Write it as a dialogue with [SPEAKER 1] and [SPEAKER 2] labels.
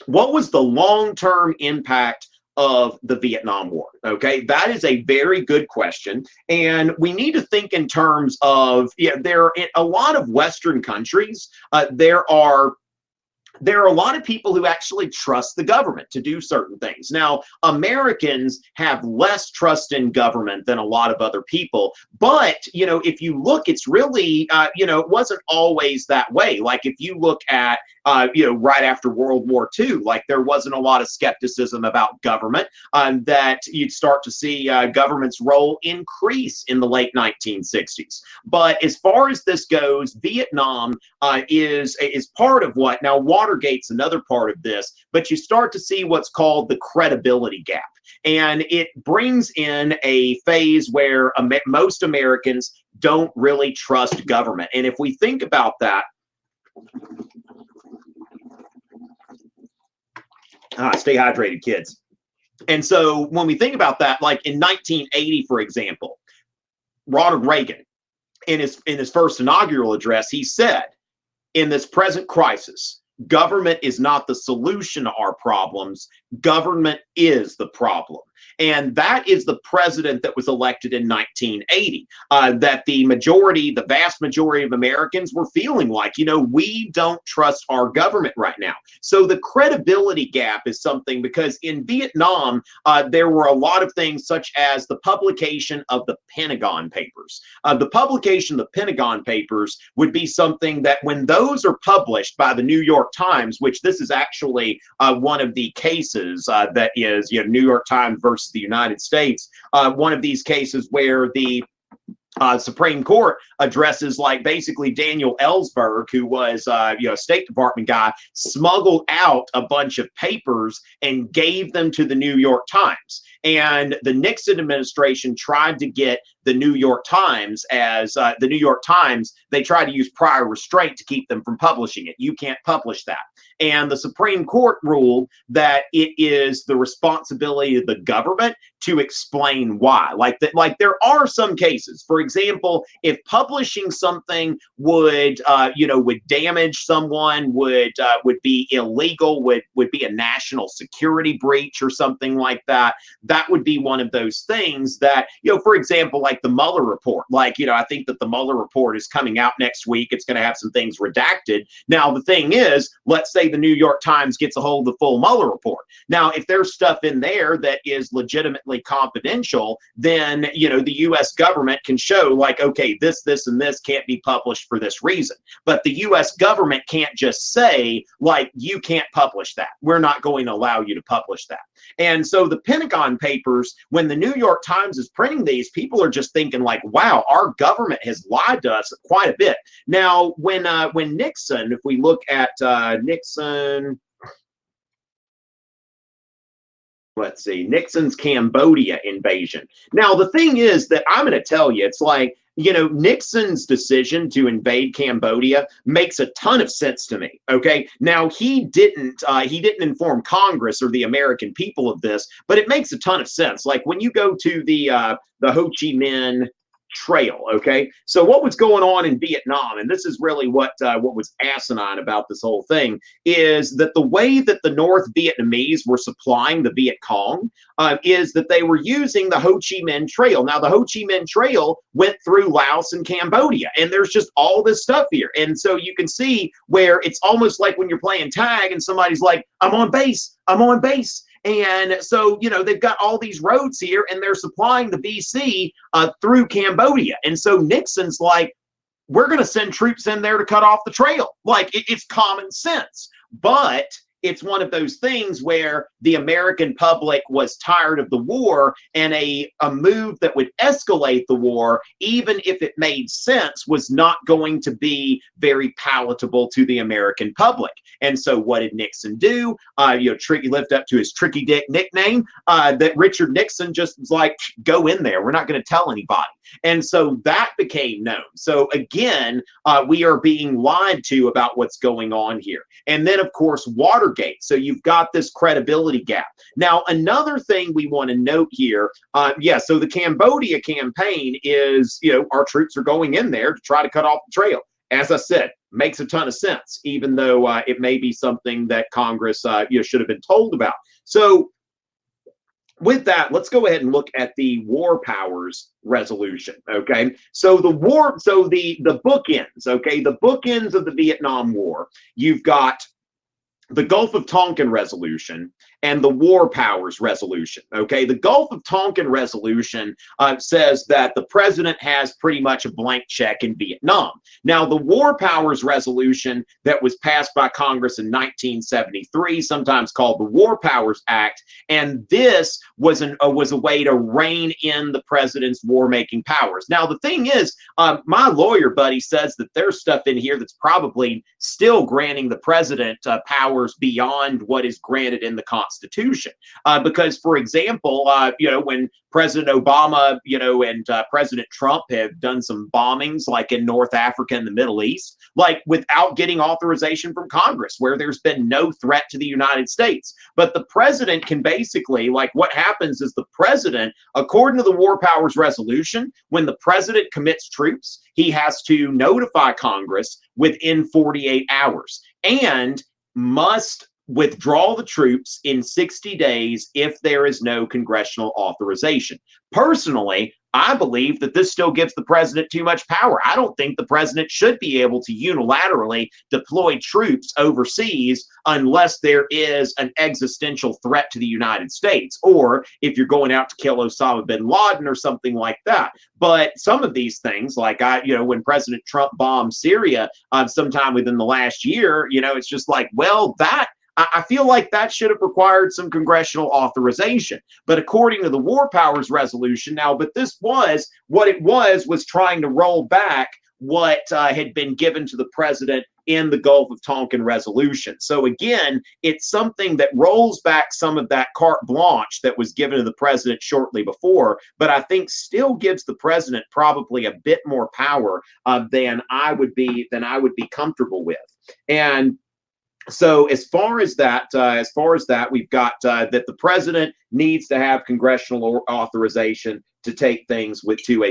[SPEAKER 1] What was the long-term impact of the Vietnam War? Okay, that is a very good question. And we need to think in terms of, there are in a lot of Western countries, there are a lot of people who actually trust the government to do certain things. Now, Americans have less trust in government than a lot of other people. But, if you look, it's really, it wasn't always that way. Like if you look at, right after World War II, like there wasn't a lot of skepticism about government, that you'd start to see government's role increase in the late 1960s. But as far as this goes, Vietnam is part of what, now Watergate's another part of this, but you start to see what's called the credibility gap. And it brings in a phase where most Americans don't really trust government. And if we think about that, stay hydrated, kids. And so when we think about that, like in 1980, for example, Ronald Reagan, in his first inaugural address, he said, in this present crisis, government is not the solution to our problems. Government is the problem. And that is the president that was elected in 1980, that the vast majority of Americans were feeling like, we don't trust our government right now. So the credibility gap is something, because in Vietnam, there were a lot of things such as the publication of the Pentagon Papers. The publication of the Pentagon Papers would be something that when those are published by the New York Times, which this is actually one of the cases that is, New York Times versus the United States, one of these cases where the Supreme Court addresses, like, basically Daniel Ellsberg, who was a State Department guy, smuggled out a bunch of papers and gave them to the New York Times. And the Nixon administration tried to get the New York Times they tried to use prior restraint to keep them from publishing it. You can't publish that. And the Supreme Court ruled that it is the responsibility of the government to explain why. Like there are some cases, for example, if publishing something would damage someone, would be illegal, would be a national security breach or something like that, that would be one of those things that, for example, like the Mueller report, I think that the Mueller report is coming out next week. It's going to have some things redacted. Now, the thing is, let's say the New York Times gets a hold of the full Mueller report. Now, if there's stuff in there that is legitimately confidential, then, the U.S. government can show, like, okay, this, and this can't be published for this reason. But the U.S. government can't just say, like, you can't publish that. We're not going to allow you to publish that. And so the Pentagon Papers, when the New York Times is printing these, people are just thinking like, wow, our government has lied to us quite a bit. Now, when Nixon, if we look at Nixon, let's see, Nixon's Cambodia invasion. Now, the thing is that I'm going to tell you, it's like, Nixon's decision to invade Cambodia makes a ton of sense to me. Okay. Now, he didn't inform Congress or the American people of this, but it makes a ton of sense. Like when you go to the Ho Chi Minh Trail, okay? So what was going on in Vietnam, and this is really what was asinine about this whole thing, is that the way that the North Vietnamese were supplying the Viet Cong is that they were using the Ho Chi Minh Trail. Now, the Ho Chi Minh Trail went through Laos and Cambodia, and there's just all this stuff here. And so you can see where it's almost like when you're playing tag and somebody's like, I'm on base. And so, they've got all these roads here and they're supplying the VC through Cambodia. And so Nixon's like, we're going to send troops in there to cut off the trail. Like it's common sense. But it's one of those things where the American public was tired of the war, and a move that would escalate the war, even if it made sense, was not going to be very palatable to the American public. And so what did Nixon do? Tricky lived up to his Tricky Dick nickname, that Richard Nixon just was like, go in there. We're not going to tell anybody. And so that became known. So again, we are being lied to about what's going on here. And then, of course, Watergate. So you've got this credibility gap. Now, another thing we want to note here, so the Cambodia campaign is, our troops are going in there to try to cut off the trail. As I said, makes a ton of sense, even though it may be something that Congress should have been told about. So with that, let's go ahead and look at the War Powers Resolution. Okay, so the bookends. Okay, the bookends of the Vietnam War. You've got the Gulf of Tonkin Resolution and the War Powers Resolution. Okay, the Gulf of Tonkin Resolution says that the president has pretty much a blank check in Vietnam. Now, the War Powers Resolution that was passed by Congress in 1973, sometimes called the War Powers Act, and this was a way to rein in the president's war-making powers. Now, the thing is, my lawyer buddy says that there's stuff in here that's probably still granting the president powers beyond what is granted in the Constitution. Because, for example, when President Obama, and President Trump have done some bombings like in North Africa and the Middle East, like without getting authorization from Congress, where there's been no threat to the United States. But the president can basically, like, what happens is the president, according to the War Powers Resolution, when the president commits troops, he has to notify Congress within 48 hours and must withdraw the troops in 60 days if there is no congressional authorization. Personally, I believe that this still gives the president too much power. I don't think the president should be able to unilaterally deploy troops overseas unless there is an existential threat to the United States, or if you're going out to kill Osama bin Laden or something like that. But some of these things, like when President Trump bombed Syria sometime within the last year, it's just like, well, I feel like that should have required some congressional authorization. But according to the War Powers Resolution but this was trying to roll back what had been given to the president in the Gulf of Tonkin Resolution. So again, it's something that rolls back some of that carte blanche that was given to the president shortly before, but I think still gives the president probably a bit more power than I would be comfortable with. And so as far as that, we've got that the president needs to have congressional authorization to take things to a